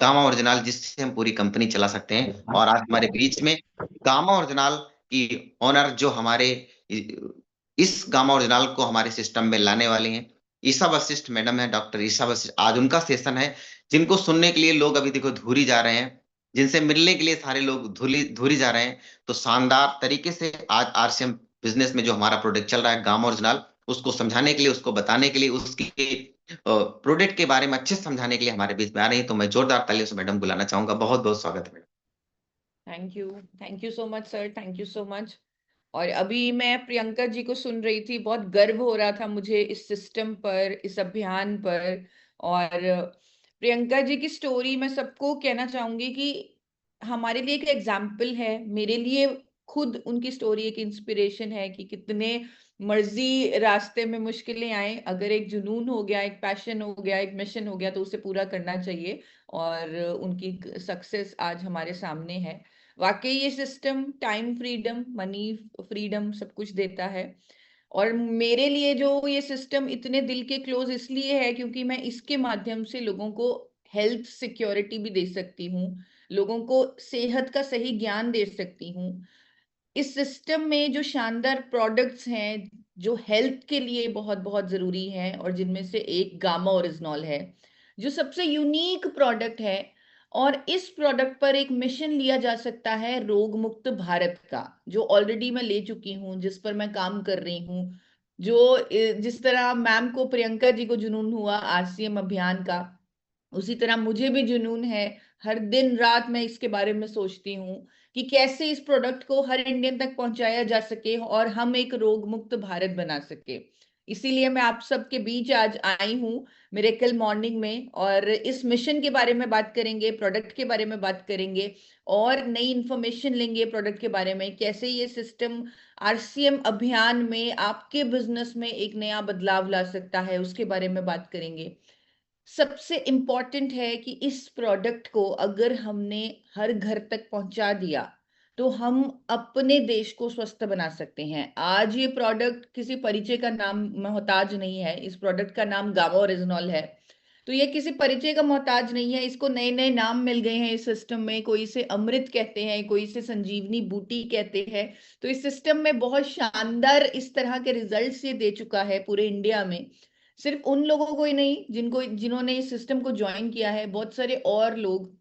Gamma original, जिससे हम पूरी कंपनी चला सकते हैं। और आज हमारे बीच में गामा ओरिजिनल की ओनर, जो हमारे इस गामा ओरिजिनल को हमारे सिस्टम में लाने वाली हैं, ईशा वशिष्ठ मैडम है, डॉक्टर ईशा वशिष्ठ। आज उनका सेशन है, जिनको सुनने के लिए लोग अभी देखो धूरी जा रहे हैं, जिनसे मिलने के लिए सारे लोग धूरी धूरी जा रहे हैं। तो शानदार तरीके से आज आरसीएम बिजनेस में जो हमारा प्रोडक्ट चल रहा है गामा ओरिजिनल, उसको समझाने के लिए, उसको बताने के लिए, उसकी प्रोडक्ट के बारे में अच्छे से समझाने के लिए हमारे बीच में आ रही है। तो मैं जोरदार तालियों से मैडम बुलाना चाहूंगा। बहुत बहुत स्वागत है madam. Thank you so much sir, thank you so much. और अभी मैं प्रियंका जी को सुन रही थी, बहुत गर्व हो रहा था मुझे इस सिस्टम पर, इस अभियान पर। और प्रियंका जी की स्टोरी मैं सबको कहना चाहूंगी कि हमारे लिए एक एग्जाम्पल है। मेरे लिए खुद उनकी स्टोरी एक इंस्पिरेशन है कि कितने मर्जी रास्ते में मुश्किलें आए, अगर एक जुनून हो गया, एक पैशन हो गया, एक मिशन हो गया, तो उसे पूरा करना चाहिए। और उनकी सक्सेस आज हमारे सामने है। वाकई ये system time freedom, money freedom सब कुछ देता है। और मेरे लिए जो ये सिस्टम इतने दिल के क्लोज इसलिए है क्योंकि मैं इसके माध्यम से लोगों को हेल्थ सिक्योरिटी भी दे सकती हूँ, लोगों को सेहत का सही ज्ञान दे सकती हूँ। इस सिस्टम में जो शानदार प्रोडक्ट्स हैं जो हेल्थ के लिए बहुत बहुत जरूरी हैं, और जिनमें से एक गामा ओरिजिनॉल है जो सबसे यूनिक प्रोडक्ट है। और इस प्रोडक्ट पर एक मिशन लिया जा सकता है रोग मुक्त भारत का, जो ऑलरेडी मैं ले चुकी हूँ, जिस पर मैं काम कर रही हूँ। जो जिस तरह मैम को, प्रियंका जी को जुनून हुआ आरसीएम अभियान का, उसी तरह मुझे भी जुनून है। हर दिन रात मैं इसके बारे में सोचती हूँ कि कैसे इस प्रोडक्ट को हर इंडियन तक पहुंचाया जा सके और हम एक रोग मुक्त भारत बना सके। इसीलिए मैं आप सबके बीच आज आई हूँ मेरे कल मॉर्निंग में, और इस मिशन के बारे में बात करेंगे, प्रोडक्ट के बारे में बात करेंगे, और नई इंफॉर्मेशन लेंगे प्रोडक्ट के बारे में, कैसे ये सिस्टम आरसीएम अभियान में आपके बिजनेस में एक नया बदलाव ला सकता है, उसके बारे में बात करेंगे। सबसे इम्पॉर्टेंट है कि इस प्रोडक्ट को अगर हमने हर घर तक पहुंचा दिया तो हम अपने देश को स्वस्थ बना सकते हैं। आज ये प्रोडक्ट किसी परिचय का नाम मोहताज नहीं है। इस प्रोडक्ट का नाम गावा ओरिजिनॉल है। तो ये किसी परिचय का मोहताज नहीं है। इसको नए नए नाम मिल गए हैं इस सिस्टम में। कोई इसे अमृत कहते हैं, कोई इसे संजीवनी बूटी कहते हैं। तो इस सिस्टम में बहुत शानदार इस तरह के रिजल्ट्स ये दे चुका है पूरे इंडिया में। सिर्फ उन लोगों को ही नहीं जिन्होंने इस सिस्टम को ज्वाइन किया है, बहुत सारे और लोग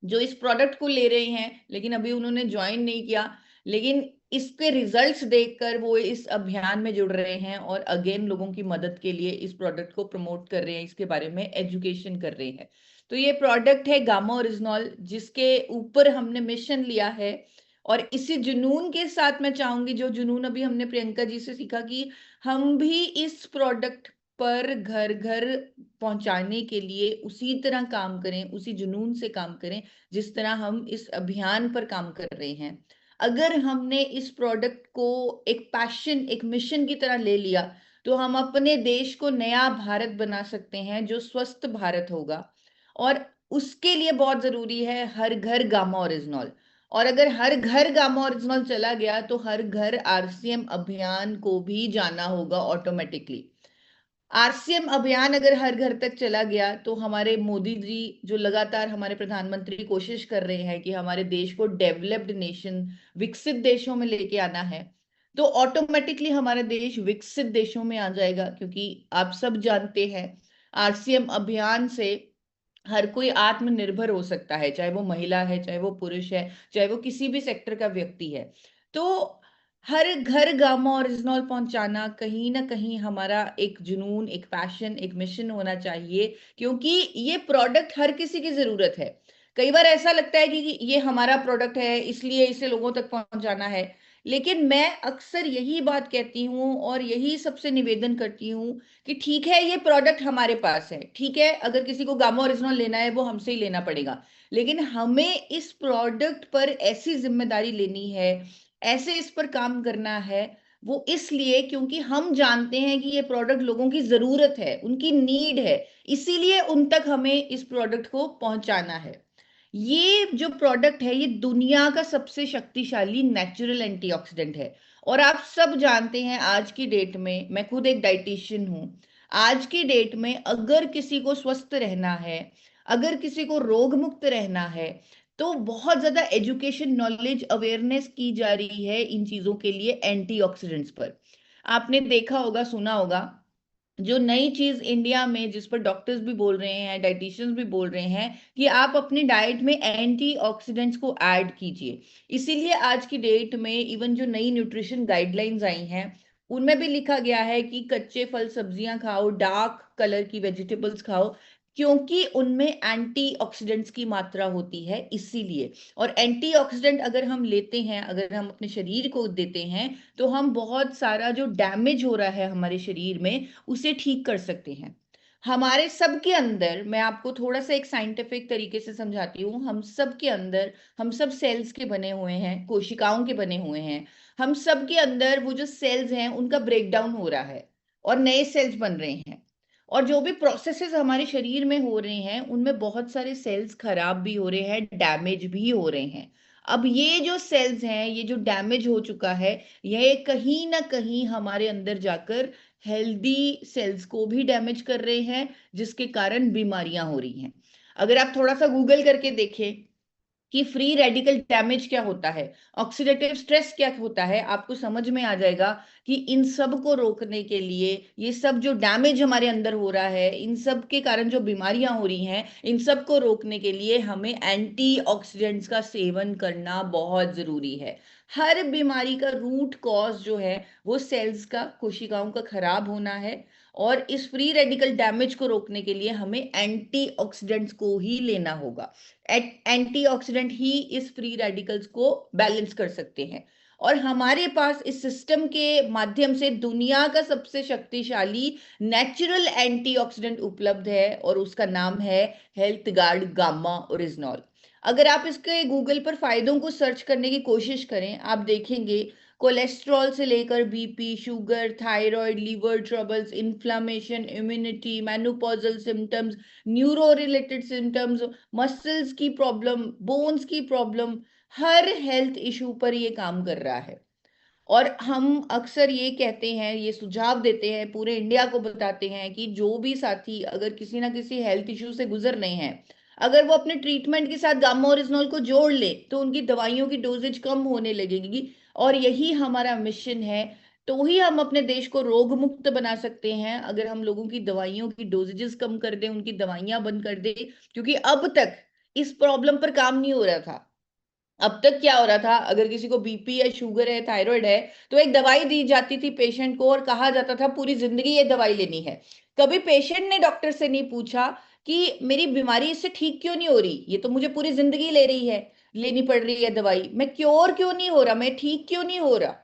जो इस प्रोडक्ट को ले रहे हैं लेकिन अभी उन्होंने ज्वाइन नहीं किया, लेकिन इसके रिजल्ट्स देखकर वो इस अभियान में जुड़ रहे हैं और अगेन लोगों की मदद के लिए इस प्रोडक्ट को प्रमोट कर रहे हैं, इसके बारे में एजुकेशन कर रहे हैं। तो ये प्रोडक्ट है गामा ओरिजिनॉल, जिसके ऊपर हमने मिशन लिया है। और इसी जुनून के साथ मैं चाहूंगी, जो जुनून अभी हमने प्रियंका जी से सीखा, कि हम भी इस प्रोडक्ट पर घर घर पहुंचाने के लिए उसी तरह काम करें, उसी जुनून से काम करें जिस तरह हम इस अभियान पर काम कर रहे हैं। अगर हमने इस प्रोडक्ट को एक पैशन, एक मिशन की तरह ले लिया, तो हम अपने देश को नया भारत बना सकते हैं जो स्वस्थ भारत होगा। और उसके लिए बहुत जरूरी है हर घर गामा ओरिजिनॉल। और अगर हर घर गामा ओरिजिनॉल चला गया तो हर घर आरसीएम अभियान को भी जाना होगा ऑटोमेटिकली। आरसीएम अभियान अगर हर घर तक चला गया तो हमारे मोदी जी, जो लगातार हमारे प्रधानमंत्री कोशिश कर रहे हैं कि हमारे देश को डेवलप्ड नेशन, विकसित देशों में लेके आना है, तो ऑटोमेटिकली हमारा देश विकसित देशों में आ जाएगा। क्योंकि आप सब जानते हैं आरसीएम अभियान से हर कोई आत्मनिर्भर हो सकता है, चाहे वो महिला है, चाहे वो पुरुष है, चाहे वो किसी भी सेक्टर का व्यक्ति है। तो हर घर गामा ओरिजिनॉल पहुंचाना कहीं ना कहीं हमारा एक जुनून, एक पैशन, एक मिशन होना चाहिए। क्योंकि ये प्रोडक्ट हर किसी की जरूरत है। कई बार ऐसा लगता है कि ये हमारा प्रोडक्ट है इसलिए इसे लोगों तक पहुंचाना है, लेकिन मैं अक्सर यही बात कहती हूँ और यही सबसे निवेदन करती हूँ कि ठीक है ये प्रोडक्ट हमारे पास है, ठीक है अगर किसी को गामा ओरिजिनल लेना है वो हमसे ही लेना पड़ेगा, लेकिन हमें इस प्रोडक्ट पर ऐसी जिम्मेदारी लेनी है, ऐसे इस पर काम करना है। वो इसलिए क्योंकि हम जानते हैं कि ये प्रोडक्ट लोगों की जरूरत है, उनकी नीड है, इसीलिए उन तक हमें इस प्रोडक्ट को पहुंचाना है। ये जो प्रोडक्ट है ये दुनिया का सबसे शक्तिशाली नेचुरल एंटीऑक्सीडेंट है। और आप सब जानते हैं आज की डेट में, मैं खुद एक डाइटिशियन हूं, आज की डेट में अगर किसी को स्वस्थ रहना है, अगर किसी को रोग मुक्त रहना है तो बहुत ज्यादा एजुकेशन, नॉलेज, अवेयरनेस की जा रही है इन चीजों के लिए, एंटीऑक्सीडेंट्स पर। आपने देखा होगा, सुना होगा, जो नई चीज इंडिया में जिस पर डॉक्टर्स भी बोल रहे हैं, डाइटिशियंस भी बोल रहे हैं कि आप अपनी डाइट में एंटीऑक्सीडेंट्स को ऐड कीजिए। इसीलिए आज की डेट में इवन जो नई न्यूट्रिशन गाइडलाइंस आई हैं उनमें भी लिखा गया है कि कच्चे फल सब्जियां खाओ, डार्क कलर की वेजिटेबल्स खाओ, क्योंकि उनमें एंटीऑक्सीडेंट्स की मात्रा होती है इसीलिए। और एंटीऑक्सीडेंट अगर हम लेते हैं, अगर हम अपने शरीर को देते हैं, तो हम बहुत सारा जो डैमेज हो रहा है हमारे शरीर में उसे ठीक कर सकते हैं। हमारे सबके अंदर, मैं आपको थोड़ा सा एक साइंटिफिक तरीके से समझाती हूँ, हम सब के अंदर, हम सब सेल्स के बने हुए हैं, कोशिकाओं के बने हुए हैं। हम सब के अंदर वो जो सेल्स हैं उनका ब्रेकडाउन हो रहा है और नए सेल्स बन रहे हैं। और जो भी प्रोसेसेस हमारे शरीर में हो रहे हैं उनमें बहुत सारे सेल्स खराब भी हो रहे हैं, डैमेज भी हो रहे हैं। अब ये जो सेल्स हैं, ये जो डैमेज हो चुका है, यह कहीं ना कहीं हमारे अंदर जाकर हेल्दी सेल्स को भी डैमेज कर रहे हैं, जिसके कारण बीमारियां हो रही हैं। अगर आप थोड़ा सा गूगल करके देखें कि फ्री रेडिकल डैमेज क्या होता है, ऑक्सीडेटिव स्ट्रेस क्या होता है, आपको समझ में आ जाएगा कि इन सब को रोकने के लिए, ये सब जो डैमेज हमारे अंदर हो रहा है, इन सब के कारण जो बीमारियां हो रही हैं, इन सब को रोकने के लिए हमें एंटीऑक्सीडेंट्स का सेवन करना बहुत जरूरी है। हर बीमारी का रूट कॉज जो है वो सेल्स का, कोशिकाओं का खराब होना है। और इस फ्री रेडिकल डैमेज को रोकने के लिए हमें एंटीऑक्सीडेंट्स को ही लेना होगा। एंटीऑक्सीडेंट ही इस फ्री रेडिकल्स को बैलेंस कर सकते हैं। और हमारे पास इस सिस्टम के माध्यम से दुनिया का सबसे शक्तिशाली नेचुरल एंटीऑक्सीडेंट उपलब्ध है और उसका नाम है हेल्थ गार्ड गामा ओरिजिनॉल। अगर आप इसके गूगल पर फायदों को सर्च करने की कोशिश करें, आप देखेंगे कोलेस्ट्रॉल से लेकर BP, sugar, thyroid, liver troubles, inflammation, immunity, menopausal symptoms, neuro related symptoms, muscles की प्रॉब्लम, बोन्स की प्रॉब्लम, हर हेल्थ इशू पर ये काम कर रहा है। और हम अक्सर ये कहते हैं, ये सुझाव देते हैं, पूरे इंडिया को बताते हैं कि जो भी साथी अगर किसी ना किसी हेल्थ इशू से गुजर रहे हैं, अगर वो अपने ट्रीटमेंट के साथ गामा ओरिजिनॉल को जोड़ ले तो उनकी दवाइयों की डोजेज कम होने लगेगी। और यही हमारा मिशन है। तो ही हम अपने देश को रोग मुक्त बना सकते हैं, अगर हम लोगों की दवाइयों की डोजेजेस कम कर दें, उनकी दवाइयां बंद कर दें। क्योंकि अब तक इस प्रॉब्लम पर काम नहीं हो रहा था। अब तक क्या हो रहा था, अगर किसी को बीपी है, शुगर है, थायराइड है, तो एक दवाई दी जाती थी पेशेंट को और कहा जाता था पूरी जिंदगी ये दवाई लेनी है। कभी पेशेंट ने डॉक्टर से नहीं पूछा कि मेरी बीमारी इससे ठीक क्यों नहीं हो रही, ये तो मुझे पूरी जिंदगी ले रही है, लेनी पड़ रही है दवाई, मैं क्योर क्यों नहीं हो रहा, मैं ठीक क्यों नहीं हो रहा।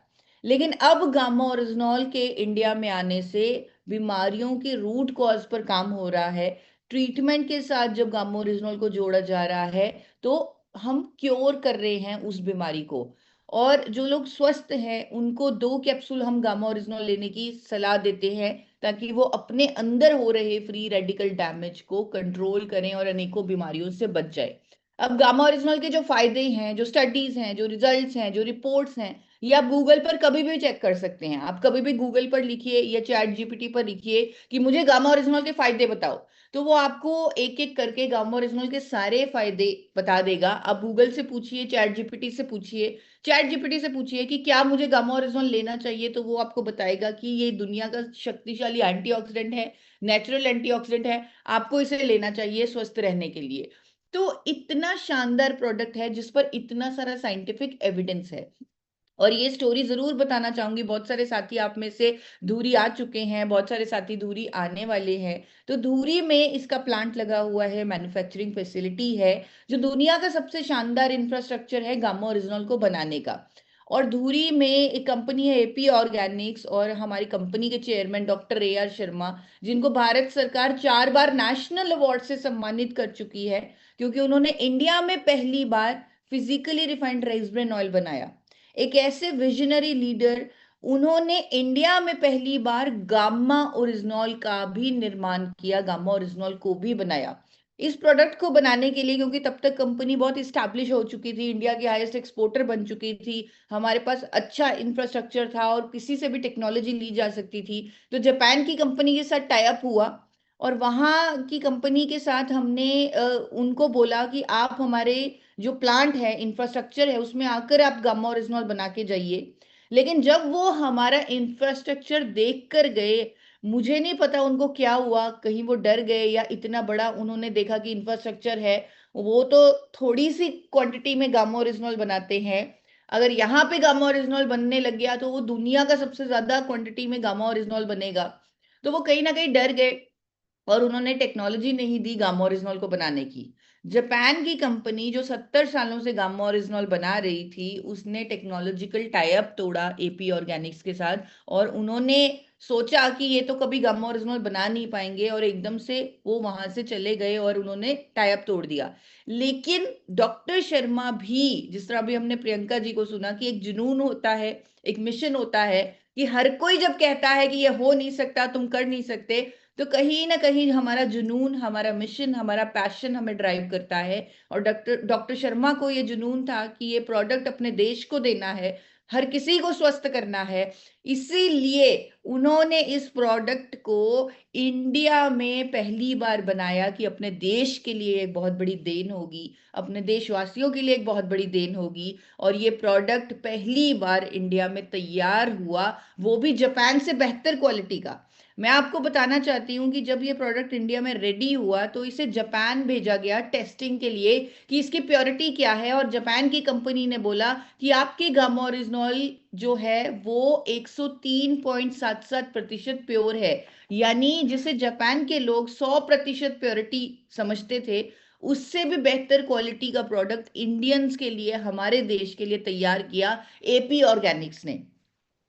लेकिन अब गामा ओरिजिनॉल के इंडिया में आने से बीमारियों के रूट कॉज पर काम हो रहा है। ट्रीटमेंट के साथ जब गामा ओरिजिनॉल को जोड़ा जा रहा है तो हम क्योर कर रहे हैं उस बीमारी को। और जो लोग स्वस्थ हैं उनको 2 कैप्सूल हम गामा ओरिजिनॉल लेने की सलाह देते हैं, ताकि वो अपने अंदर हो रहे फ्री रेडिकल डैमेज को कंट्रोल करें और अनेकों बीमारियों से बच जाए। अब गामा ओरिजिनॉल के जो फायदे हैं, जो स्टडीज हैं, जो रिजल्ट्स हैं, जो रिपोर्ट्स हैं, ये आप गूगल पर कभी भी चेक कर सकते हैं। आप कभी भी गूगल पर लिखिए या चैट जीपीटी पर लिखिए कि मुझे गामा ओरिजिनॉल के फायदे बताओ, तो वो आपको एक एक करके गामा ओरिजिनल के सारे फायदे बता देगा। आप गूगल से पूछिए, चैट जीपीटी से पूछिए, चैट जीपीटी से पूछिए कि क्या मुझे गामा ओरिजिनल लेना चाहिए, तो वो आपको बताएगा कि ये दुनिया का शक्तिशाली एंटीऑक्सीडेंट है, नेचुरल एंटीऑक्सीडेंट है, आपको इसे लेना चाहिए स्वस्थ रहने के लिए। तो इतना शानदार प्रोडक्ट है जिस पर इतना सारा साइंटिफिक एविडेंस है। और ये स्टोरी जरूर बताना चाहूंगी, बहुत सारे साथी आप में से धूरी आ चुके हैं, बहुत सारे साथी धूरी आने वाले हैं। तो धूरी में इसका प्लांट लगा हुआ है, मैन्युफैक्चरिंग फैसिलिटी है, जो दुनिया का सबसे शानदार इंफ्रास्ट्रक्चर है गामा ओरिजिनल को बनाने का। और धूरी में एक कंपनी है एपी ऑर्गेनिक्स, और हमारी कंपनी के chairman doctor A R Sharma, जिनको भारत सरकार 4 बार नेशनल अवार्ड से सम्मानित कर चुकी है, क्योंकि उन्होंने इंडिया में पहली बार physically refined rice bran oil बनाया। एक ऐसे विजनरी लीडर, उन्होंने इंडिया में पहली बार गामा ओरिजिनॉल का भी निर्माण किया, गामा ओरिजिनॉल को भी बनाया। इस प्रोडक्ट को बनाने के लिए, क्योंकि तब तक कंपनी बहुत इस्टेब्लिश हो चुकी थी, इंडिया की हाईएस्ट एक्सपोर्टर बन चुकी थी, हमारे पास अच्छा इंफ्रास्ट्रक्चर था और किसी से भी टेक्नोलॉजी ली जा सकती थी, तो जापान की कंपनी के साथ टाई अप हुआ। और वहाँ की कंपनी के साथ हमने उनको बोला कि आप हमारे जो प्लांट है, इंफ्रास्ट्रक्चर है, उसमें आकर आप गामा ओरिजिनॉल बना के जाइए। लेकिन जब वो हमारा इंफ्रास्ट्रक्चर देख कर गए, मुझे नहीं पता उनको क्या हुआ, कहीं वो डर गए या इतना बड़ा उन्होंने देखा कि इंफ्रास्ट्रक्चर है, वो तो थोड़ी सी क्वांटिटी में गामा ओरिजिनॉल बनाते हैं, अगर यहाँ पे गामा ओरिजिनॉल बनने लग गया तो वो दुनिया का सबसे ज्यादा क्वांटिटी में गामा ओरिजिनॉल बनेगा। तो वो कहीं ना कहीं डर गए और उन्होंने टेक्नोलॉजी नहीं दी गामा ओरिजिनॉल को बनाने की। जापान की कंपनी जो 70 सालों से गामा ओरिजिनॉल बना रही थी, उसने टेक्नोलॉजिकल टाई अप तोड़ा एपी ऑर्गेनिक्स के साथ, और उन्होंने सोचा कि ये तो कभी गामा ओरिजिनॉल बना नहीं पाएंगे, और एकदम से वो वहां से चले गए और उन्होंने टाई अप तोड़ दिया। लेकिन डॉक्टर शर्मा भी, जिस तरह अभी हमने प्रियंका जी को सुना कि एक जुनून होता है, एक मिशन होता है, कि हर कोई जब कहता है कि ये हो नहीं सकता, तुम कर नहीं सकते, तो कहीं ना कहीं हमारा जुनून, हमारा मिशन, हमारा पैशन हमें ड्राइव करता है। और डॉक्टर डॉक्टर शर्मा को ये जुनून था कि ये प्रोडक्ट अपने देश को देना है, हर किसी को स्वस्थ करना है। इसीलिए उन्होंने इस प्रोडक्ट को इंडिया में पहली बार बनाया कि अपने देश के लिए एक बहुत बड़ी देन होगी, अपने देशवासियों के लिए एक बहुत बड़ी देन होगी। और ये प्रोडक्ट पहली बार इंडिया में तैयार हुआ, वो भी जापान से बेहतर क्वालिटी का। मैं आपको बताना चाहती हूँ कि जब ये प्रोडक्ट इंडिया में रेडी हुआ तो इसे जापान भेजा गया टेस्टिंग के लिए कि इसकी प्योरिटी क्या है, और जापान की कंपनी ने बोला कि आपके गामा ओरिजिनॉल जो है वो 103.77% प्योर है। यानी जिसे जापान के लोग 100% प्योरिटी समझते थे, उससे भी बेहतर क्वालिटी का प्रोडक्ट इंडियंस के लिए, हमारे देश के लिए तैयार किया एपी ऑर्गेनिक्स ने।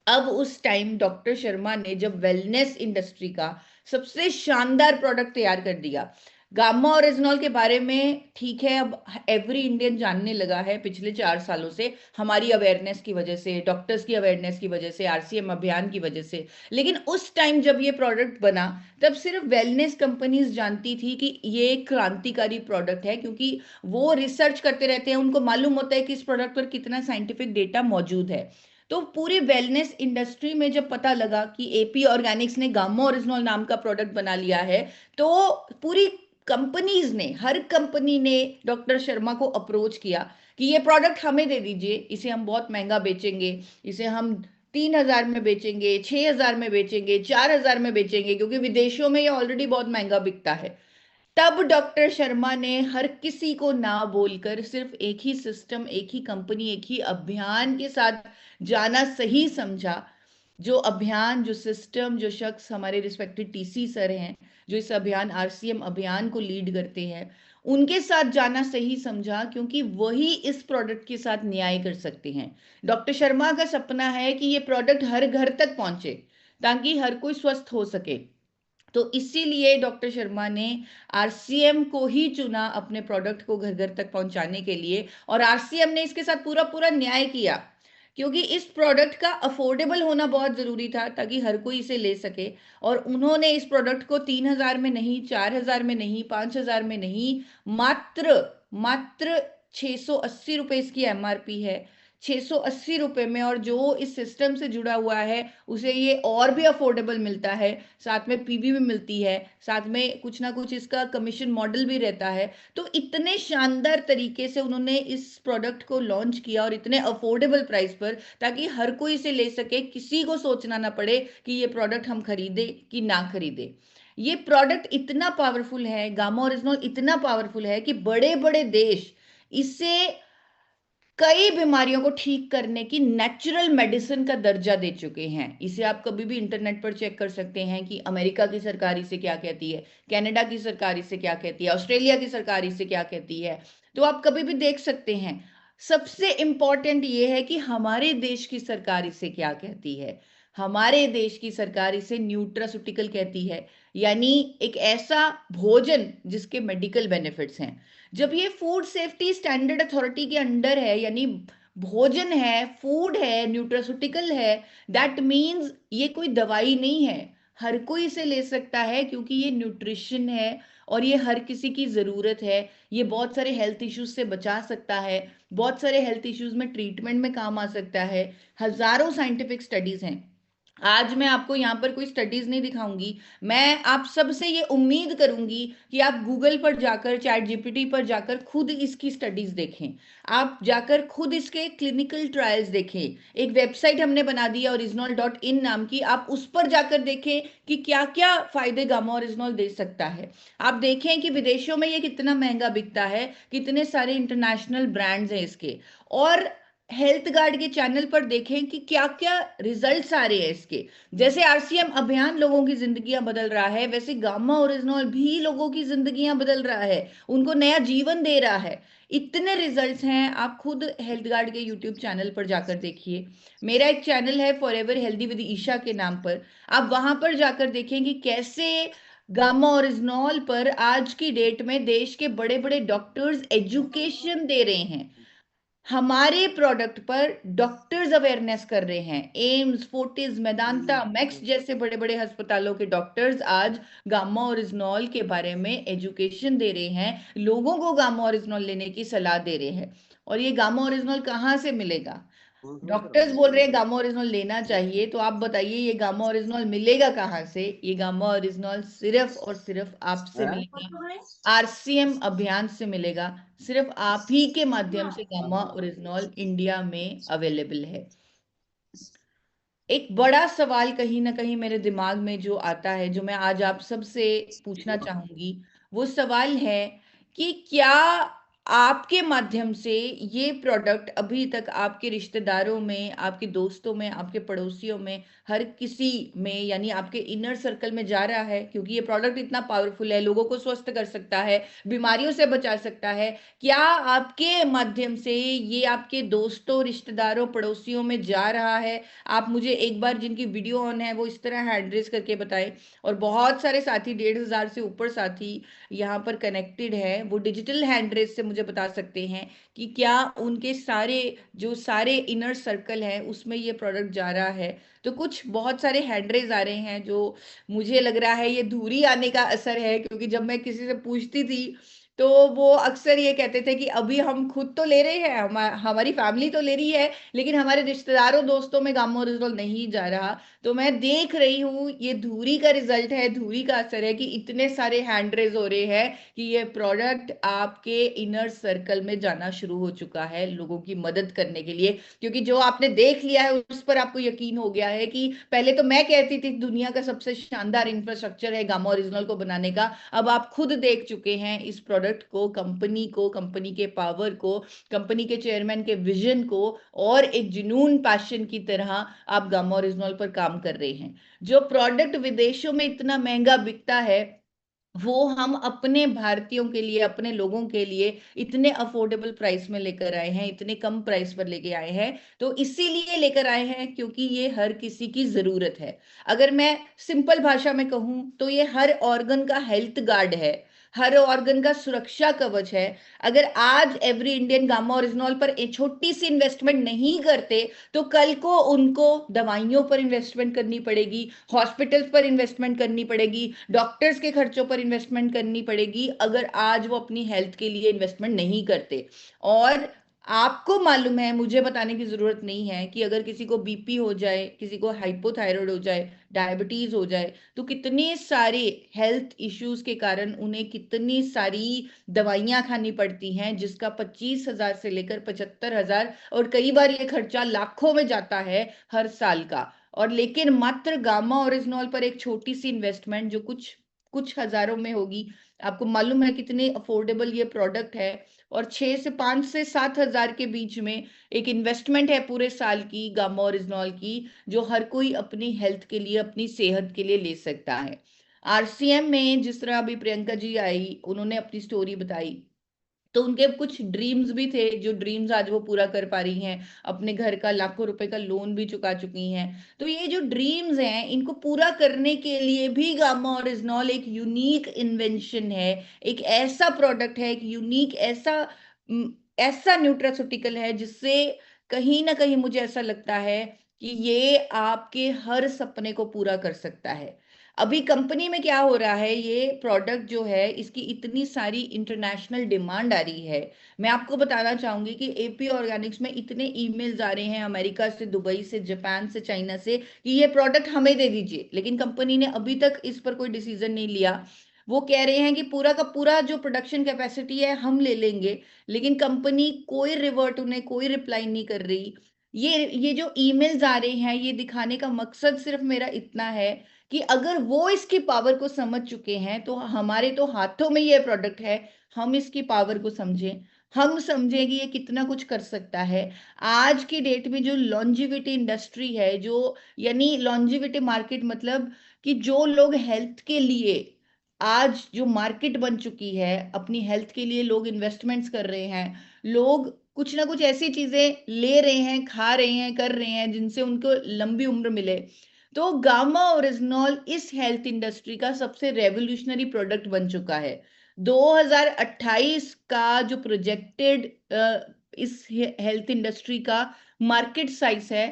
अब उस टाइम डॉक्टर शर्मा ने जब वेलनेस इंडस्ट्री का सबसे शानदार प्रोडक्ट तैयार कर दिया। गामा ओरिजिनॉल के बारे में ठीक है, अब एवरी इंडियन जानने लगा है पिछले 4 सालों से, हमारी अवेयरनेस की वजह से, डॉक्टर्स की अवेयरनेस की वजह से, आरसीएम अभियान की वजह से। लेकिन उस टाइम जब ये प्रोडक्ट बना, तब सिर्फ वेलनेस कंपनीज जानती थी कि ये एक क्रांतिकारी प्रोडक्ट है, क्योंकि वो रिसर्च करते रहते हैं, उनको मालूम होता है कि इस प्रोडक्ट पर कितना साइंटिफिक डेटा मौजूद है। तो पूरे वेलनेस इंडस्ट्री में जब पता लगा कि एपी ऑर्गेनिक्स ने गामा ओरिजिनॉल नाम का प्रोडक्ट बना लिया है, तो पूरी कंपनीज ने, हर कंपनी ने डॉक्टर शर्मा को अप्रोच किया कि ये प्रोडक्ट हमें दे दीजिए, इसे हम बहुत महंगा बेचेंगे, इसे हम 3,000 में बेचेंगे, 6,000 में बेचेंगे, 4,000 में बेचेंगे, क्योंकि विदेशों में ये ऑलरेडी बहुत महंगा बिकता है। तब डॉक्टर शर्मा ने हर किसी को ना बोलकर सिर्फ एक ही सिस्टम, एक ही कंपनी, एक ही अभियान के साथ जाना सही समझा। जो अभियान, जो सिस्टम, जो शख्स हमारे रिस्पेक्टेड टीसी सर हैं, जो इस अभियान आरसीएम अभियान को लीड करते हैं, उनके साथ जाना सही समझा, क्योंकि वही इस प्रोडक्ट के साथ न्याय कर सकते हैं। डॉक्टर शर्मा का सपना है कि ये प्रोडक्ट हर घर तक पहुंचे, ताकि हर कोई स्वस्थ हो सके। तो इसीलिए डॉक्टर शर्मा ने आरसीएम को ही चुना अपने प्रोडक्ट को घर घर तक पहुंचाने के लिए, और आरसीएम ने इसके साथ पूरा पूरा न्याय किया, क्योंकि इस प्रोडक्ट का अफोर्डेबल होना बहुत जरूरी था ताकि हर कोई इसे ले सके। और उन्होंने इस प्रोडक्ट को 3,000 में नहीं, 4,000 में नहीं, 5,000 में नहीं, मात्र मात्र 680 रुपए इसकी एमआरपी है, 680 रुपए में। और जो इस सिस्टम से जुड़ा हुआ है उसे ये और भी अफोर्डेबल मिलता है, साथ में पीवी भी मिलती है, साथ में कुछ ना कुछ इसका कमीशन मॉडल भी रहता है। तो इतने शानदार तरीके से उन्होंने इस प्रोडक्ट को लॉन्च किया, और इतने अफोर्डेबल प्राइस पर, ताकि हर कोई इसे ले सके, किसी को सोचना ना पड़े कि ये प्रोडक्ट हम खरीदे कि ना खरीदे। ये प्रोडक्ट इतना पावरफुल है, गामा ओरिजिनॉल इतना पावरफुल है कि बड़े बड़े देश इसे कई बीमारियों को ठीक करने की नेचुरल मेडिसिन का दर्जा दे चुके हैं। इसे आप कभी भी इंटरनेट पर चेक कर सकते हैं कि अमेरिका की सरकार इसे क्या कहती है, कनाडा की सरकार इसे क्या कहती है, ऑस्ट्रेलिया की सरकार इसे क्या कहती है, तो आप कभी भी देख सकते हैं। सबसे इंपॉर्टेंट ये है कि हमारे देश की सरकार इसे क्या कहती है। हमारे देश की सरकार इसे न्यूट्रास्यूटिकल कहती है, यानी एक ऐसा भोजन जिसके मेडिकल बेनिफिट्स हैं। जब ये फूड सेफ्टी स्टैंडर्ड अथॉरिटी के अंडर है, यानी भोजन है, फूड है, न्यूट्रास्यूटिकल है, दैट मीन्स ये कोई दवाई नहीं है, हर कोई इसे ले सकता है, क्योंकि ये न्यूट्रिशन है और ये हर किसी की ज़रूरत है। ये बहुत सारे हेल्थ इश्यूज से बचा सकता है, बहुत सारे हेल्थ इश्यूज में ट्रीटमेंट में काम आ सकता है। हजारों साइंटिफिक स्टडीज हैं। आज मैं आपको यहाँ पर कोई स्टडीज नहीं दिखाऊंगी। मैं आप सबसे ये उम्मीद करूंगी कि आप गूगल पर जाकर, चैट जीपीटी पर जाकर खुद इसकी स्टडीज देखें। आप जाकर खुद इसके क्लिनिकल ट्रायल्स देखें। एक वेबसाइट हमने बना दी है ओरिजिनल.इन नाम की, आप उस पर जाकर देखें कि क्या क्या फायदे गामा ओरिजिनल दे सकता है। आप देखें कि विदेशों में ये कितना महंगा बिकता है, कितने सारे इंटरनेशनल ब्रांड्स हैं इसके। और हेल्थ गार्ड के चैनल पर देखें कि क्या क्या रिजल्ट्स आ रहे हैं इसके। जैसे आरसीएम अभियान लोगों की जिंदगियां बदल रहा है, वैसे गामा ओरिजिनल भी लोगों की जिंदगियां बदल रहा है, उनको नया जीवन दे रहा है। इतने रिजल्ट्स हैं, आप खुद हेल्थ गार्ड के यूट्यूब चैनल पर जाकर देखिए। मेरा एक चैनल है फॉरएवर हेल्दी विद ईशा के नाम पर, आप वहां पर जाकर देखें कि कैसे गामा ओरिजिनल पर आज की डेट में देश के बड़े बड़े डॉक्टर्स एजुकेशन दे रहे हैं। हमारे प्रोडक्ट पर डॉक्टर्स अवेयरनेस कर रहे हैं। एम्स, फोर्टिस, मेदांता, मैक्स जैसे बड़े बड़े अस्पतालों के डॉक्टर्स आज गामा ओरिजिनल के बारे में एजुकेशन दे रहे हैं, लोगों को गामा ओरिजिनल लेने की सलाह दे रहे हैं। और ये गामा ओरिजिनल कहाँ से मिलेगा? डॉक्टर्स बोल रहे हैं गामा ओरिजिनल लेना चाहिए, तो आप बताइए ये गामा ओरिजिनल मिलेगा कहाँ से? ये गामा ओरिजिनल सिर्फ और सिर्फ आपसे मिलेगा, आरसीएम अभियान से मिलेगा। सिर्फ आप ही के माध्यम से गामा ओरिजिनल इंडिया में अवेलेबल है। एक बड़ा सवाल कहीं ना कहीं मेरे दिमाग में जो आता है, जो मैं आज आप सबसे पूछना चाहूंगी, वो सवाल है कि क्या आपके माध्यम से ये प्रोडक्ट अभी तक आपके रिश्तेदारों में, आपके दोस्तों में, आपके पड़ोसियों में, हर किसी में, यानी आपके इनर सर्कल में जा रहा है? क्योंकि ये प्रोडक्ट इतना पावरफुल है, लोगों को स्वस्थ कर सकता है, बीमारियों से बचा सकता है। क्या आपके माध्यम से ये आपके दोस्तों, रिश्तेदारों, पड़ोसियों में जा रहा है? आप मुझे एक बार, जिनकी वीडियो ऑन है वो इस तरह हैंड रेस करके बताएं। और बहुत सारे साथी, 1,500 से ऊपर साथी यहाँ पर कनेक्टेड है, वो डिजिटल हैंड रेस से मुझे बता सकते हैं कि क्या उनके सारे, जो सारे इनर सर्कल है उसमें ये प्रोडक्ट जा रहा है। तो कुछ बहुत सारे हैंड रेस आ रहे हैं, जो मुझे लग रहा है ये धूरी आने का असर है, क्योंकि जब मैं किसी से पूछती थी तो वो अक्सर ये कहते थे कि अभी हम खुद तो ले रहे हैं, हमारी फैमिली तो ले रही है, लेकिन हमारे रिश्तेदारों दोस्तों में गामा ओरिजिनल नहीं जा रहा। तो मैं देख रही हूँ ये धुरी का रिजल्ट है, धुरी का असर है कि इतने सारे हैंड रेज हो रहे हैं कि ये प्रोडक्ट आपके इनर सर्कल में जाना शुरू हो चुका है लोगों की मदद करने के लिए। क्योंकि जो आपने देख लिया है उस पर आपको यकीन हो गया है कि पहले तो मैं कहती थी दुनिया का सबसे शानदार इंफ्रास्ट्रक्चर है गामा ओरिजिनल को बनाने का, अब आप खुद देख चुके हैं इस प्रोडक्ट को, कंपनी के पावर को, कंपनी के चेयरमैन के विजन को, और एक जुनून, पैशन की तरह आप गामा ओरिजिनल पर काम कर रहे हैं। जो प्रोडक्ट विदेशों में इतना महंगा बिकता है, वो हम अपने भारतीयों के लिए, अपने लोगों के लिए इतने अफोर्डेबल प्राइस में लेकर आए हैं, इतने कम प्राइस पर लेके आए हैं। तो इसीलिए लेकर आए हैं क्योंकि ये हर किसी की जरूरत है। अगर मैं सिंपल भाषा में कहूं तो ये हर ऑर्गन का हेल्थ गार्ड है, हर ऑर्गन का सुरक्षा कवच है। अगर आज एवरी इंडियन गामा ओरिजिनल पर एक छोटी सी इन्वेस्टमेंट नहीं करते, तो कल को उनको दवाइयों पर इन्वेस्टमेंट करनी पड़ेगी, हॉस्पिटल्स पर इन्वेस्टमेंट करनी पड़ेगी, डॉक्टर्स के खर्चों पर इन्वेस्टमेंट करनी पड़ेगी, अगर आज वो अपनी हेल्थ के लिए इन्वेस्टमेंट नहीं करते। और आपको मालूम है, मुझे बताने की जरूरत नहीं है कि अगर किसी को बीपी हो जाए, किसी को हाइपोथायराइड हो जाए, डायबिटीज हो जाए, तो कितने सारे हेल्थ इश्यूज के कारण उन्हें कितनी सारी दवाइयां खानी पड़ती हैं, जिसका 25,000 से लेकर 75,000 और कई बार ये खर्चा लाखों में जाता है हर साल का। और लेकिन मात्र गामा ओरिजिनल पर एक छोटी सी इन्वेस्टमेंट जो कुछ कुछ हजारों में होगी, आपको मालूम है कितने अफोर्डेबल ये प्रोडक्ट है। और 5 से 7 हजार के बीच में एक इन्वेस्टमेंट है पूरे साल की गामा ओरिजिनल की, जो हर कोई अपनी हेल्थ के लिए, अपनी सेहत के लिए ले सकता है। आरसीएम में जिस तरह अभी प्रियंका जी आई, उन्होंने अपनी स्टोरी बताई, तो उनके कुछ ड्रीम्स भी थे, जो ड्रीम्स आज वो पूरा कर पा रही हैं, अपने घर का लाखों रुपए का लोन भी चुका चुकी हैं। तो ये जो ड्रीम्स हैं, इनको पूरा करने के लिए भी गामा ओरिजिनल एक यूनिक इन्वेंशन है, एक ऐसा प्रोडक्ट है, एक यूनिक ऐसा न्यूट्रास्यूटिकल है, जिससे कहीं ना कहीं मुझे ऐसा लगता है कि ये आपके हर सपने को पूरा कर सकता है। अभी कंपनी में क्या हो रहा है, ये प्रोडक्ट जो है इसकी इतनी सारी इंटरनेशनल डिमांड आ रही है। मैं आपको बताना चाहूंगी कि एपी ऑर्गेनिक्स में इतने ईमेल्स आ रहे हैं अमेरिका से, दुबई से, जापान से, चाइना से, कि ये प्रोडक्ट हमें दे दीजिए, लेकिन कंपनी ने अभी तक इस पर कोई डिसीजन नहीं लिया। वो कह रहे हैं कि पूरा का पूरा जो प्रोडक्शन कैपेसिटी है हम ले लेंगे, लेकिन कंपनी कोई रिवर्ट, उन्हें कोई रिप्लाई नहीं कर रही। ये जो ईमेल्स आ रहे हैं, ये दिखाने का मकसद सिर्फ मेरा इतना है कि अगर वो इसकी पावर को समझ चुके हैं तो हमारे तो हाथों में ये प्रोडक्ट है, हम इसकी पावर को समझें, हम समझें कि ये कितना कुछ कर सकता है। आज की डेट में जो लॉन्जिविटी इंडस्ट्री है, जो यानी लॉन्जिविटी मार्केट, मतलब कि जो लोग हेल्थ के लिए, आज जो मार्केट बन चुकी है, अपनी हेल्थ के लिए लोग इन्वेस्टमेंट्स कर रहे हैं, लोग कुछ ना कुछ ऐसी चीजें ले रहे हैं, खा रहे हैं, कर रहे हैं जिनसे उनको लंबी उम्र मिले। तो गामा ओरिजिनॉल इस हेल्थ इंडस्ट्री का सबसे रेवोल्यूशनरी प्रोडक्ट बन चुका है। 2028 का जो प्रोजेक्टेड इस हेल्थ इंडस्ट्री का मार्केट साइज है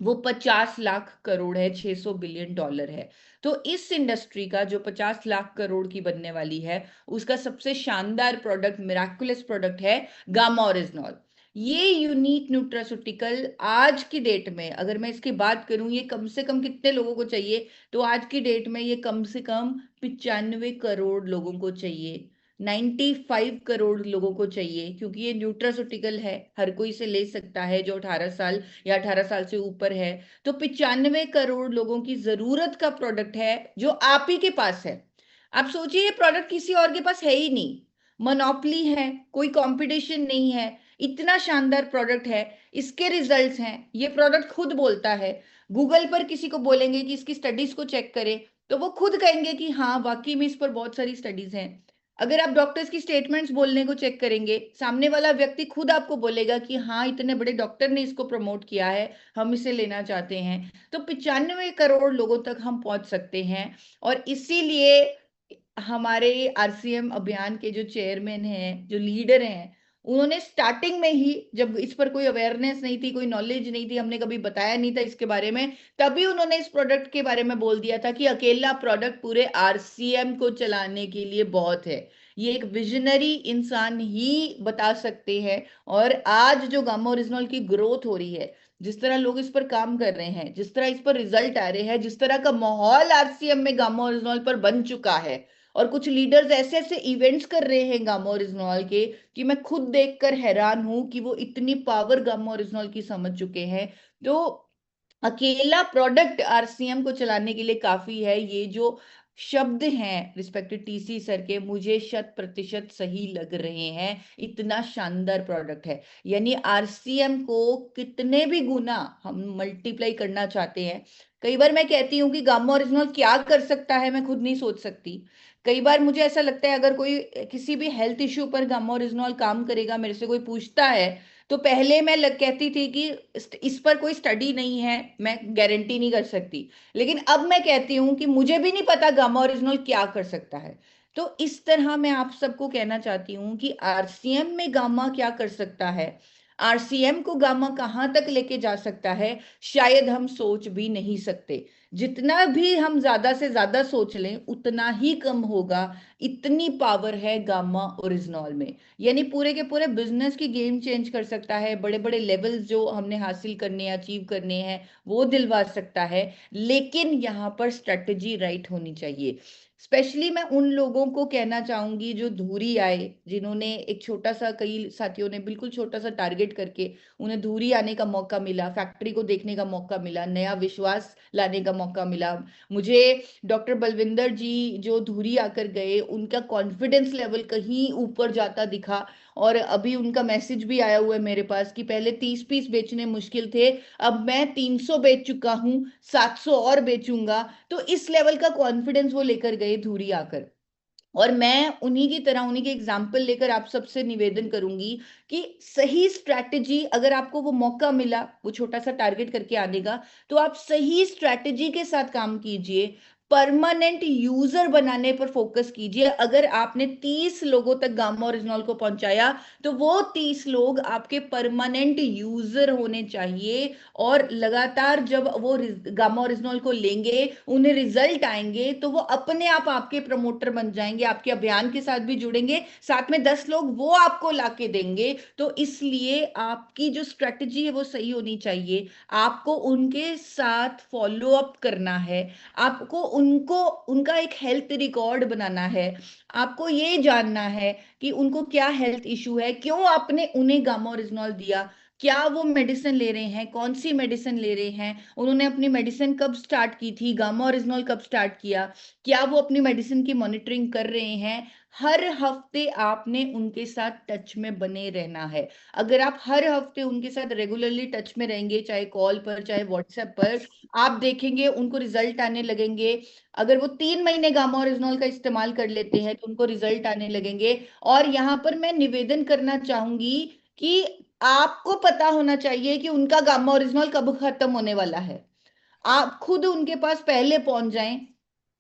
वो 50 लाख करोड़ है, $600 बिलियन है। तो इस इंडस्ट्री का जो 50 लाख करोड़ की बनने वाली है, उसका सबसे शानदार प्रोडक्ट, मिराकुलस प्रोडक्ट है गामा ओरिजिनॉल। ये यूनिक न्यूट्रास्यूटिकल आज की डेट में, अगर मैं इसकी बात करूं, ये कम से कम कितने लोगों को चाहिए, तो आज की डेट में ये कम से कम 95 करोड़ लोगों को चाहिए, 95 करोड़ लोगों को चाहिए, क्योंकि ये न्यूट्रास्यूटिकल है, हर कोई इसे ले सकता है जो 18 साल या 18 साल से ऊपर है। तो 95 करोड़ लोगों की जरूरत का प्रोडक्ट है जो आप ही के पास है। आप सोचिए, ये प्रोडक्ट किसी और के पास है ही नहीं, मोनोपली है, कोई कंपटीशन नहीं है, इतना शानदार प्रोडक्ट है, इसके रिजल्ट्स हैं, ये प्रोडक्ट खुद बोलता है। गूगल पर किसी को बोलेंगे कि इसकी स्टडीज को चेक करें, तो वो खुद कहेंगे कि हाँ वाकई में इस पर बहुत सारी स्टडीज हैं। अगर आप डॉक्टर्स की स्टेटमेंट्स बोलने को चेक करेंगे, सामने वाला व्यक्ति खुद आपको बोलेगा कि हाँ इतने बड़े डॉक्टर ने इसको प्रमोट किया है, हम इसे लेना चाहते हैं। तो 95 करोड़ लोगों तक हम पहुंच सकते हैं। और इसीलिए हमारे आरसीएम अभियान के जो चेयरमैन हैं, जो लीडर हैं, उन्होंने स्टार्टिंग में ही, जब इस पर कोई अवेयरनेस नहीं थी, कोई नॉलेज नहीं थी, हमने कभी बताया नहीं था इसके बारे में, तभी उन्होंने इस प्रोडक्ट के बारे में बोल दिया था कि अकेला प्रोडक्ट पूरे आरसीएम को चलाने के लिए बहुत है, ये एक विजनरी इंसान ही बता सकते हैं। और आज जो गामा ओरिजिनल की ग्रोथ हो रही है, जिस तरह लोग इस पर काम कर रहे हैं, जिस तरह इस पर रिजल्ट आ रहे हैं, जिस तरह का माहौल आरसीएम में गामा ओरिजिनल पर बन चुका है, और कुछ लीडर्स ऐसे ऐसे इवेंट्स कर रहे हैं गामा ओरिजिनल के, कि मैं खुद देखकर हैरान हूं कि वो इतनी पावर गामा ओरिजिनल की समझ चुके हैं। तो अकेला प्रोडक्ट आरसीएम को चलाने के लिए काफी है। ये जो शब्द हैं रिस्पेक्टेड टीसी सर के, मुझे 100% सही लग रहे हैं, इतना शानदार प्रोडक्ट है। यानी आरसीएम को कितने भी गुना हम मल्टीप्लाई करना चाहते हैं। कई बार मैं कहती हूँ कि गामा ओरिजिनल क्या कर सकता है, मैं खुद नहीं सोच सकती। कई बार मुझे ऐसा लगता है, अगर कोई किसी भी हेल्थ इश्यू पर गामा ओरिजिनल काम करेगा, मेरे से कोई पूछता है, तो पहले मैं कहती थी कि इस पर कोई स्टडी नहीं है, मैं गारंटी नहीं कर सकती। लेकिन अब मैं कहती हूँ कि मुझे भी नहीं पता गामा ओरिजिनल क्या कर सकता है। तो इस तरह मैं आप सबको कहना चाहती हूँ कि आरसीएम में गामा क्या कर सकता है, आरसीएम को गामा कहाँ तक लेके जा सकता है, शायद हम सोच भी नहीं सकते। जितना भी हम ज्यादा से ज्यादा सोच लें उतना ही कम होगा, इतनी पावर है गामा ओरिजिनल में। यानी पूरे के पूरे बिजनेस की गेम चेंज कर सकता है, बड़े बड़े लेवल्स जो हमने हासिल करने हैं, अचीव करने हैं, वो दिलवा सकता है। लेकिन यहाँ पर स्ट्रेटजी राइट होनी चाहिए। स्पेशली मैं उन लोगों को कहना चाहूंगी जो धूरी आए, जिन्होंने एक छोटा सा, कई साथियों ने बिल्कुल छोटा सा टारगेट करके उन्हें धूरी आने का मौका मिला, फैक्ट्री को देखने का मौका मिला, नया विश्वास लाने का मौका मिला। मुझे डॉक्टर बलविंदर जी जो धूरी आकर गए, उनका कॉन्फिडेंस लेवल कहीं ऊपर जाता दिखा। और अभी उनका मैसेज भी आया हुआ है मेरे पास कि पहले 30 पीस बेचने मुश्किल थे, अब मैं 300 बेच चुका हूं, 700 और बेचूंगा। तो इस लेवल का कॉन्फिडेंस वो लेकर गए धूरी आकर। और मैं उन्हीं की तरह, उन्हीं के एग्जाम्पल लेकर आप सबसे निवेदन करूंगी कि सही स्ट्रैटेजी, अगर आपको वो मौका मिला वो छोटा सा टारगेट करके आने का, तो आप सही स्ट्रैटेजी के साथ काम कीजिए। परमानेंट यूजर बनाने पर फोकस कीजिए। अगर आपने 30 लोगों तक गामा ओरिजिनॉल को पहुंचाया तो वो 30 लोग आपके परमानेंट यूजर होने चाहिए, और लगातार जब वो गामा ओरिजिनॉल को लेंगे, उन्हें रिजल्ट आएंगे, तो वो अपने आप आपके प्रमोटर बन जाएंगे, आपके अभियान के साथ भी जुड़ेंगे, साथ में 10 लोग वो आपको लाके देंगे। तो इसलिए आपकी जो स्ट्रेटजी है वो सही होनी चाहिए। आपको उनके साथ फॉलो अप करना है, आपको उनको उनका एक हेल्थ रिकॉर्ड बनाना है, आपको ये जानना है कि उनको क्या हेल्थ इशू है, क्यों आपने उन्हें गामा ओरिजिनॉल दिया, क्या वो मेडिसिन ले रहे हैं, कौन सी मेडिसिन ले रहे हैं, उन्होंने अपनी मेडिसिन कब स्टार्ट की थी, गामा ओरिजिनॉल कब स्टार्ट किया, क्या वो अपनी मेडिसिन की मॉनिटरिंग कर रहे हैं। हर हफ्ते आपने उनके साथ टच में बने रहना है। अगर आप हर हफ्ते उनके साथ रेगुलरली टच में रहेंगे, चाहे कॉल पर चाहे व्हाट्सएप पर, आप देखेंगे उनको रिजल्ट आने लगेंगे। अगर वो 3 महीने गामा ओरिजिनॉल का इस्तेमाल कर लेते हैं तो उनको रिजल्ट आने लगेंगे। और यहाँ पर मैं निवेदन करना चाहूंगी कि आपको पता होना चाहिए कि उनका गामा ओरिजिनॉल कब खत्म होने वाला है। आप खुद उनके पास पहले पहुंच जाएं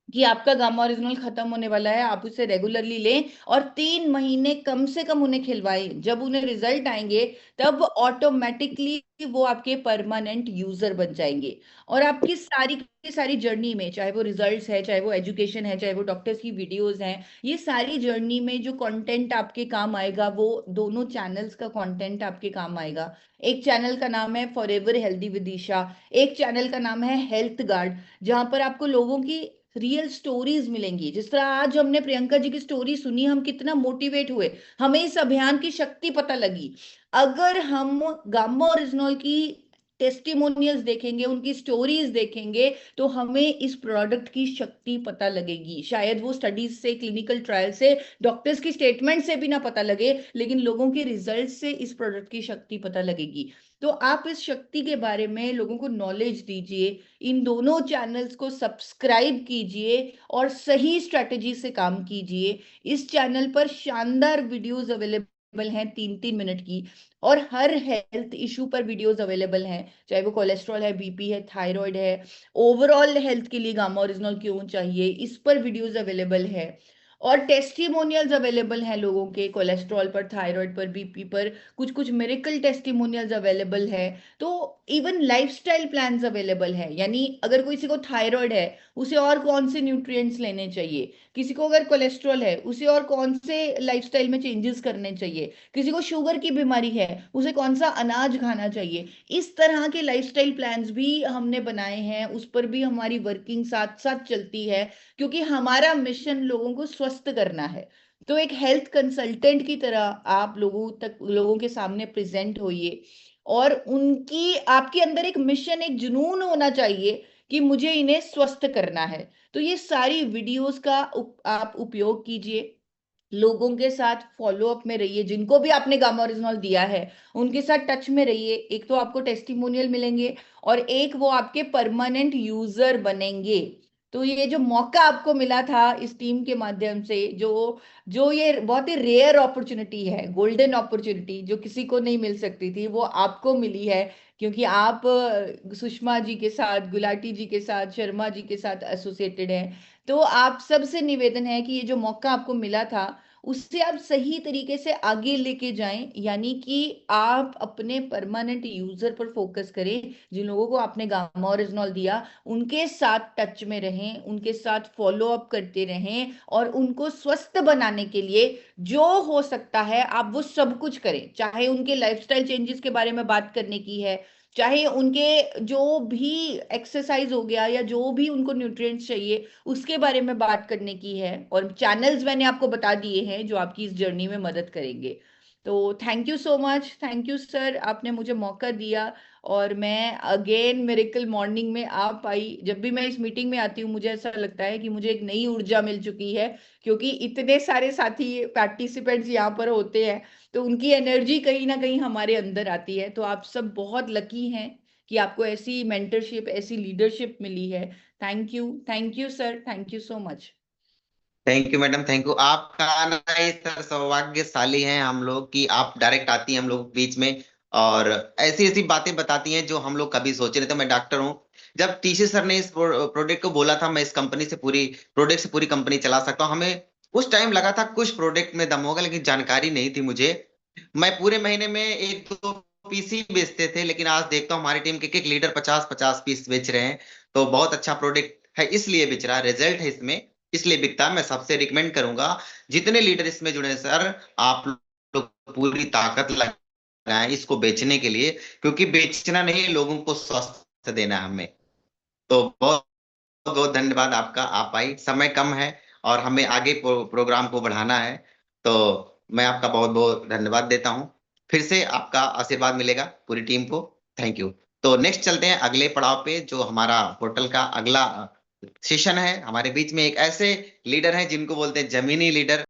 कि आपका गामा ओरिजिनल खत्म होने वाला है, आप उसे रेगुलरली लें और 3 महीने कम से कम उन्हें खिलवाएं। जब उन्हें रिजल्ट आएंगे तब ऑटोमेटिकली वो आपके परमानेंट यूजर बन जाएंगे। और आपकी सारी की सारी जर्नी में, चाहे वो रिजल्ट्स है, चाहे वो एजुकेशन है, चाहे वो डॉक्टर्स की वीडियोस हैं, ये सारी जर्नी में जो कंटेंट आपके काम आएगा वो दोनों चैनल्स का कंटेंट आपके काम आएगा। एक चैनल का नाम है फॉरएवर हेल्दी विदिशा, एक चैनल का नाम है हेल्थ गार्ड, जहां पर आपको लोगों की रियल स्टोरीज मिलेंगी। जिस तरह आज हमने प्रियंका जी की स्टोरी सुनी, हम कितना मोटिवेट हुए, हमें इस अभियान की शक्ति पता लगी। अगर हम गामा ओरिजिनल की टेस्टिमोनियल्स देखेंगे, उनकी स्टोरीज देखेंगे, तो हमें इस प्रोडक्ट की शक्ति पता लगेगी। शायद वो स्टडीज से, क्लिनिकल ट्रायल से, डॉक्टर्स की स्टेटमेंट से भी ना पता लगे, लेकिन लोगों के रिजल्ट से इस प्रोडक्ट की शक्ति पता लगेगी। तो आप इस शक्ति के बारे में लोगों को नॉलेज दीजिए, इन दोनों चैनल्स को सब्सक्राइब कीजिए और सही स्ट्रेटजी से काम कीजिए। इस चैनल पर शानदार वीडियोस अवेलेबल हैं 3-3 मिनट की, और हर हेल्थ इशू पर वीडियोस अवेलेबल हैं, चाहे वो कोलेस्ट्रॉल है, बीपी है, थायराइड है, ओवरऑल हेल्थ के लिए गामा ओरिजिनल क्यों चाहिए, इस पर वीडियोस अवेलेबल है। और टेस्टिमोनियल्स अवेलेबल हैं लोगों के, कोलेस्ट्रॉल पर, थायराइड पर, बीपी पर, कुछ कुछ मिरेकल टेस्टिमोनियल्स अवेलेबल है। तो इवन लाइफस्टाइल प्लान्स अवेलेबल है, यानी अगर किसी को थायराइड है उसे और कौन से न्यूट्रिएंट्स लेने चाहिए, किसी को अगर कोलेस्ट्रॉल है उसे और कौन से लाइफस्टाइल में चेंजेस करने चाहिए, किसी को शुगर की बीमारी है उसे कौन सा अनाज खाना चाहिए, इस तरह के लाइफस्टाइल प्लान्स भी हमने बनाए हैं। उस पर भी हमारी वर्किंग साथ साथ चलती है, क्योंकि हमारा मिशन लोगों को स्वस्थ करना है। तो एक हेल्थ कंसल्टेंट की तरह आप लोगों के सामने प्रेजेंट होइए, और उनकी आपके अंदर एक मिशन, एक जुनून होना चाहिए कि मुझे इन्हें स्वस्थ करना है। तो ये सारी वीडियोस का आप उपयोग कीजिए, लोगों के साथ फॉलो अप में रहिए, जिनको भी आपने गामा ओरिजिनल दिया है उनके साथ टच में रहिए। एक तो आपको टेस्टिमोनियल मिलेंगे, और एक वो आपके परमानेंट यूजर बनेंगे। तो ये जो मौका आपको मिला था इस टीम के माध्यम से, जो जो ये बहुत ही रेयर अपॉर्चुनिटी है, गोल्डन अपॉर्चुनिटी जो किसी को नहीं मिल सकती थी, वो आपको मिली है, क्योंकि आप सुषमा जी के साथ, गुलाटी जी के साथ, शर्मा जी के साथ एसोसिएटेड हैं। तो आप सबसे निवेदन है कि ये जो मौका आपको मिला था उससे आप सही तरीके से आगे लेके जाएं, यानी कि आप अपने परमानेंट यूजर पर फोकस करें। जिन लोगों को आपने गामा ओरिजिनल दिया उनके साथ टच में रहें, उनके साथ फॉलो अप करते रहें, और उनको स्वस्थ बनाने के लिए जो हो सकता है आप वो सब कुछ करें। चाहे उनके लाइफस्टाइल चेंजेस के बारे में बात करने की है, चाहे उनके जो भी एक्सरसाइज हो गया, या जो भी उनको न्यूट्रिएंट्स चाहिए उसके बारे में बात करने की है, और चैनल्स मैंने आपको बता दिए हैं जो आपकी इस जर्नी में मदद करेंगे। तो thank you so much, thank you sir, आपने मुझे मौका दिया। और मैं अगेन मिरेकल मॉर्निंग में आ पाई। जब भी मैं इस मीटिंग में आती हूँ मुझे ऐसा लगता है कि मुझे एक नई ऊर्जा मिल चुकी है, क्योंकि इतने सारे साथी पार्टिसिपेंट्स यहाँ पर होते हैं, तो उनकी एनर्जी कहीं ना कहीं हमारे अंदर आती है। तो आप सब बहुत लकी हैं कि आपको ऐसी मेंटरशिप, ऐसी लीडरशिप मिली है। Thank you sir, thank you so much. Thank you madam, thank you. आपका आना इस तरह सौभाग्यशाली हैं हम लोग कि आप डायरेक्ट आती हैं हम लोग के बीच में, और ऐसी ऐसी बातें बताती हैं जो हम लोग कभी सोचे नहीं थे। मैं डॉक्टर हूँ। जब टीसी सर ने इस प्रोडक्ट को बोला था, मैं इस कंपनी से पूरी प्रोडक्ट से पूरी कंपनी चला सकता हूँ, हमें उस टाइम लगा था कुछ प्रोडक्ट में दम होगा, लेकिन जानकारी नहीं थी मुझे। मैं पूरे महीने में एक दो पीसी बेचते थे, लेकिन आज देखता हूँ हमारी टीम के एक लीडर 50-50 पीस बेच रहे हैं। तो बहुत अच्छा प्रोडक्ट है, इसलिए बेच रहा है, रिजल्ट है इसमें, इसलिए बिकता है। मैं सबसे रिकमेंड करूंगा, जितने लीडर इसमें जुड़े हैं सर, आप लोग पूरी ताकत लगाएं इसको बेचने के लिए, क्योंकि बेचना नहीं, लोगों को स्वस्थ देना है हमें। तो बहुत बहुत धन्यवाद आपका, आप आई। समय कम है और हमें आगे प्रोग्राम को बढ़ाना है, तो मैं आपका बहुत बहुत धन्यवाद देता हूँ। फिर से आपका आशीर्वाद मिलेगा पूरी टीम को। Thank you. तो नेक्स्ट चलते हैं अगले पड़ाव पे, जो हमारा पोर्टल का अगला सेशन है। हमारे बीच में एक ऐसे लीडर हैं जिनको बोलते हैं जमीनी लीडर।